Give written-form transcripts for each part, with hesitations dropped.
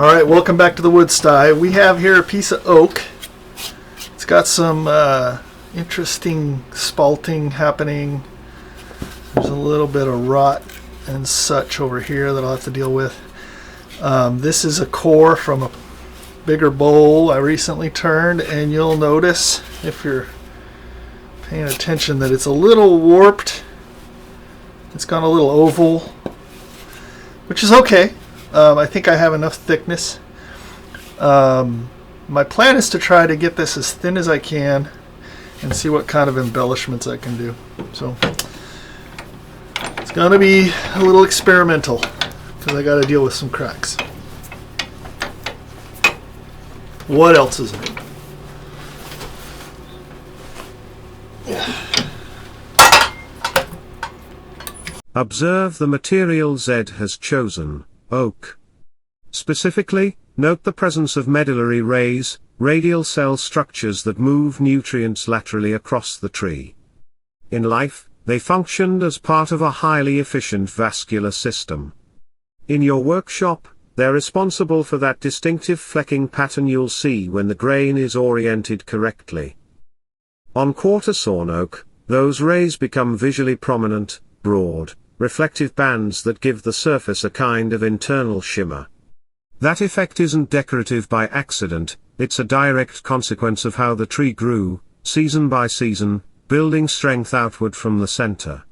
Alright, welcome back to the Woodsty. We have here a piece of oak. It's got some interesting spalting happening. There's a little bit of rot and such over here that I'll have to deal with. This is a core from a bigger bowl I recently turned, and you'll notice, if you're paying attention, that it's a little warped. It's gone a little oval, which is okay. I think I have enough thickness. My plan is to try to get this as thin as I can and see what kind of embellishments I can do. So it's going to be a little experimental because I got to deal with some cracks. What else is new? Observe the material Z has chosen, oak. Specifically, note the presence of medullary rays, radial cell structures that move nutrients laterally across the tree. In life, they functioned as part of a highly efficient vascular system. In your workshop, they're responsible for that distinctive flecking pattern you'll see when the grain is oriented correctly. On quarter sawn oak, those rays become visually prominent, broad, reflective bands that give the surface a kind of internal shimmer. That effect isn't decorative by accident, it's a direct consequence of how the tree grew, season by season, building strength outward from the center.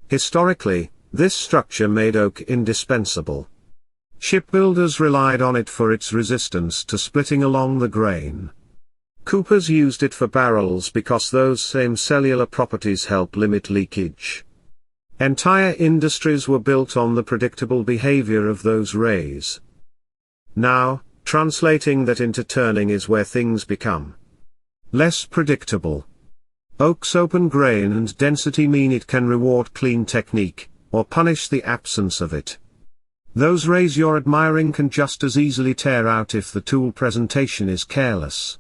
Historically, this structure made oak indispensable. Shipbuilders relied on it for its resistance to splitting along the grain. Coopers used it for barrels because those same cellular properties help limit leakage. Entire industries were built on the predictable behavior of those rays. Now, translating that into turning is where things become less predictable. Oak's open grain and density mean it can reward clean technique, or punish the absence of it. Those rays you're admiring can just as easily tear out if the tool presentation is careless.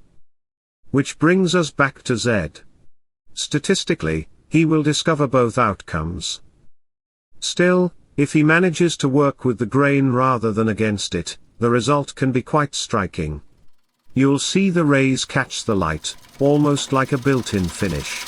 Which brings us back to Z. Statistically, he will discover both outcomes. Still, if he manages to work with the grain rather than against it, the result can be quite striking. You'll see the rays catch the light, almost like a built-in finish.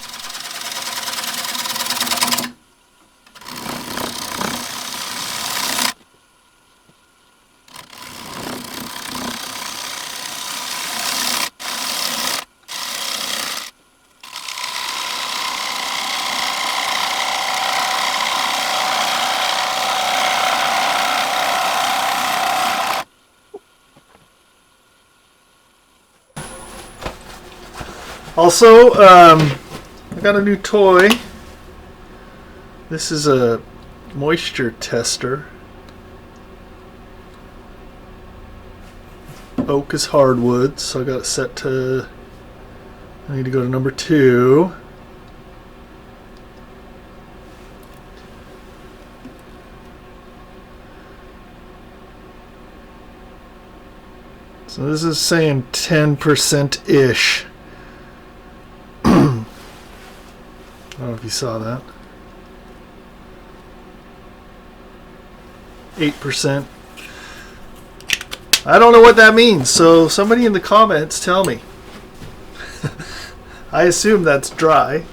Also, I got a new toy. This is a moisture tester. Oak is hardwood, so I got it set to, I need to go to number 2. So this is saying 10%-ish. I don't know if you saw that. 8%. I don't know what that means, so somebody in the comments tell me. I assume that's dry.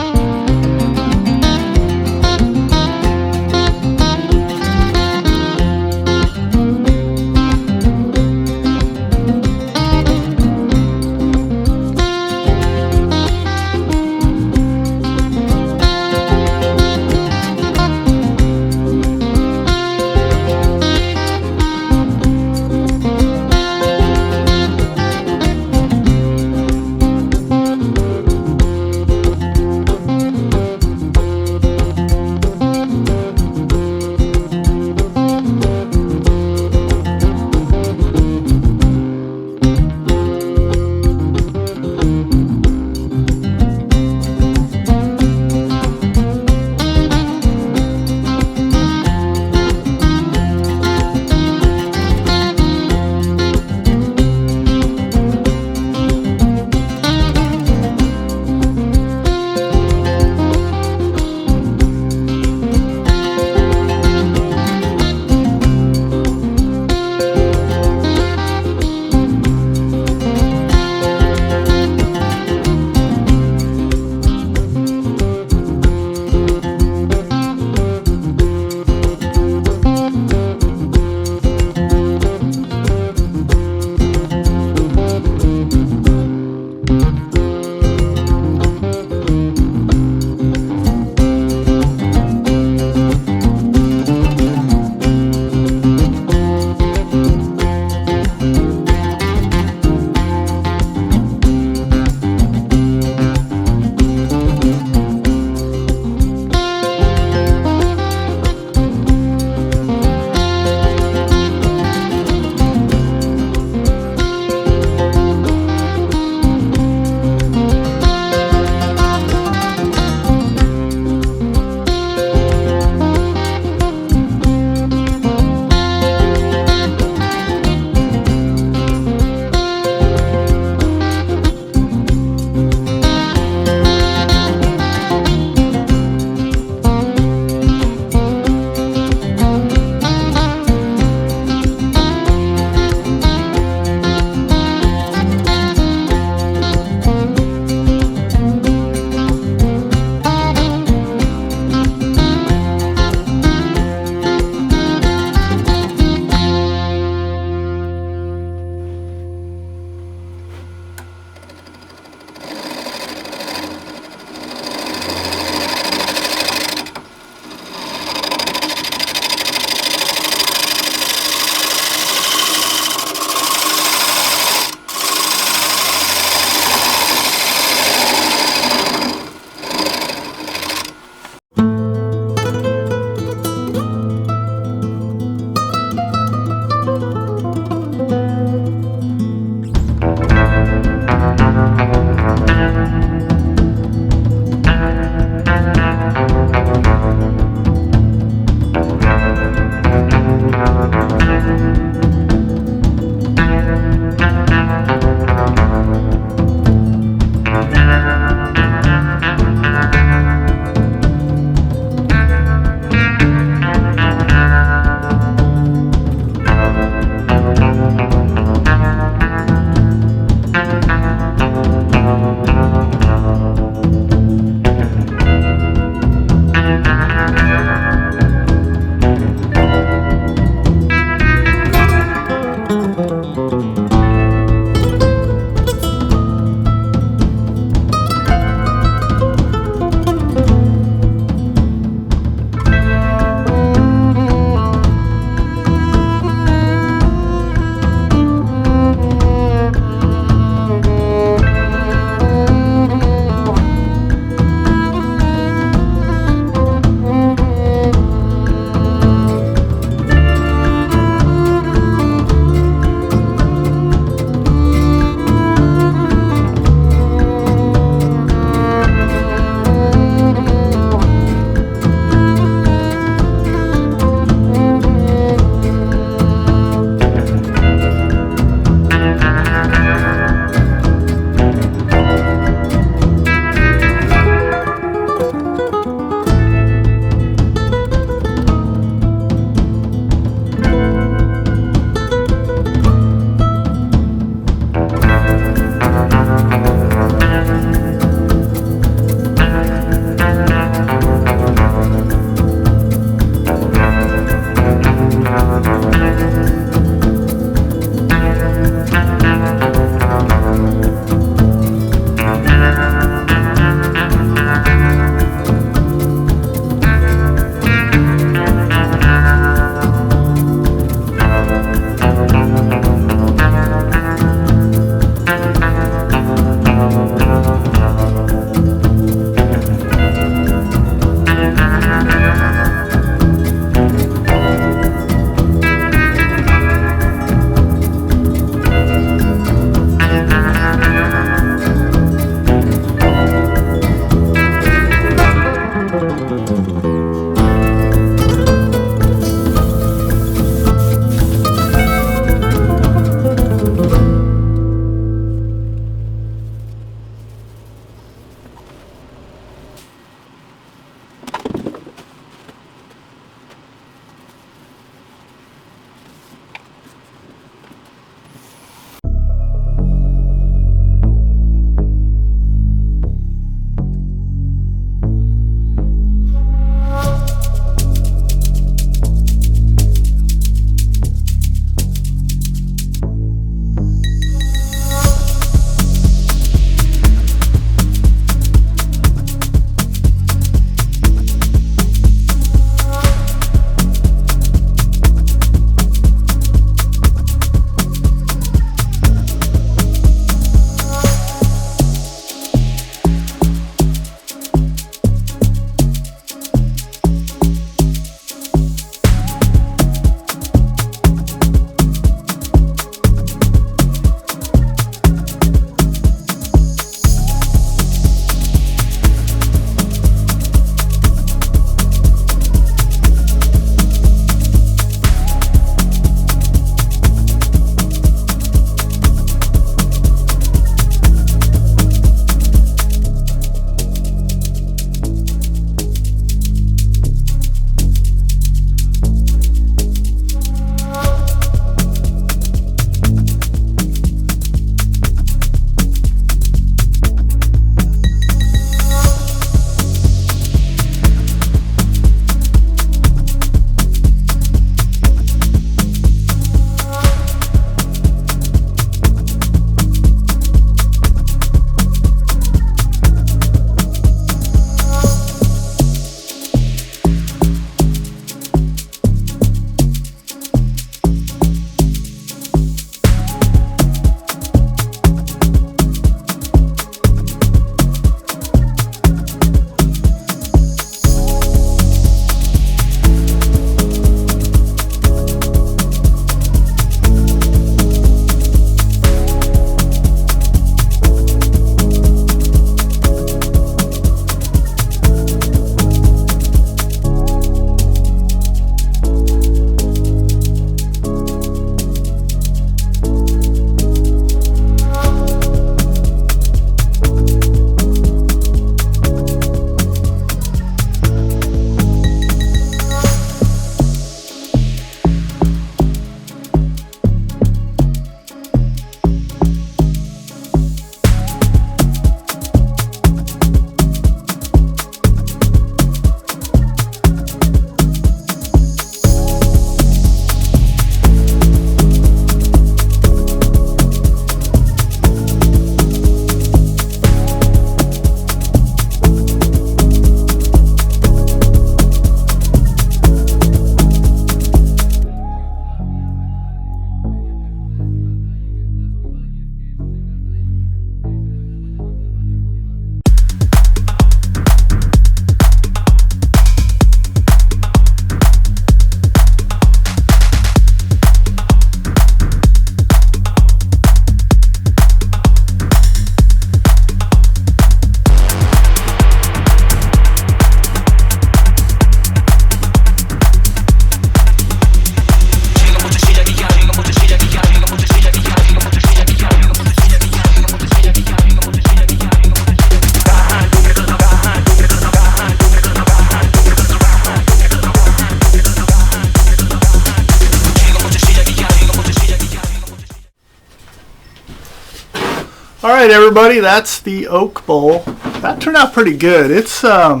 All right, everybody, that's the oak bowl. That turned out pretty good. It's well,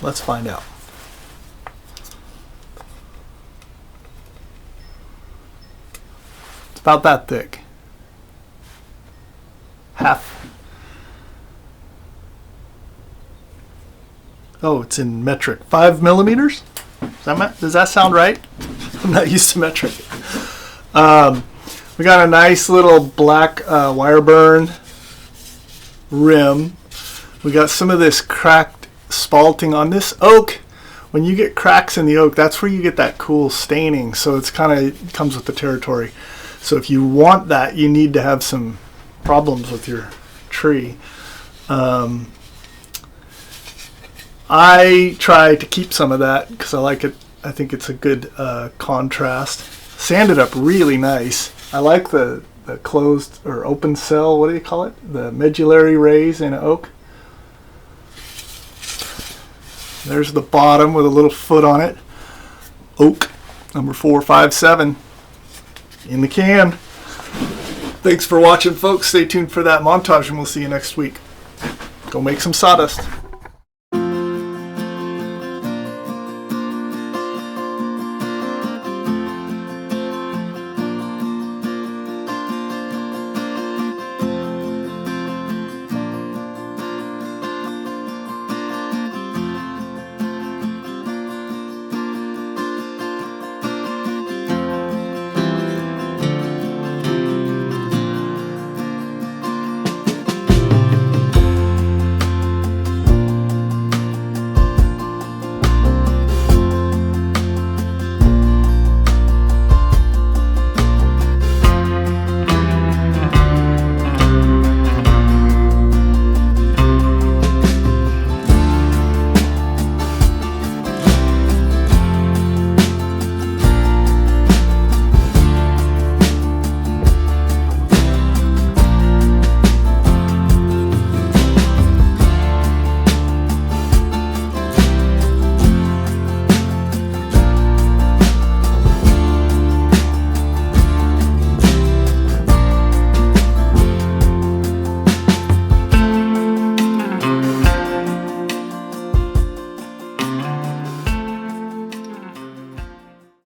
let's find out. It's about that thick. Half. Oh, it's in metric. 5 millimeters? Does that sound right? I'm not used to metric. We got a nice little black wire burn rim. We got some of this cracked spalting on this oak. When you get cracks in the oak, that's where you get that cool staining. So it's kind of comes with the territory. So if you want that, you need to have some problems with your tree. I try to keep some of that because I like it. I think it's a good contrast. Sanded up really nice. I like the closed or open cell, what do you call it? The medullary rays in oak. There's the bottom with a little foot on it. Oak, number 457. In the can. Thanks for watching, folks. Stay tuned for that montage, and we'll see you next week. Go make some sawdust.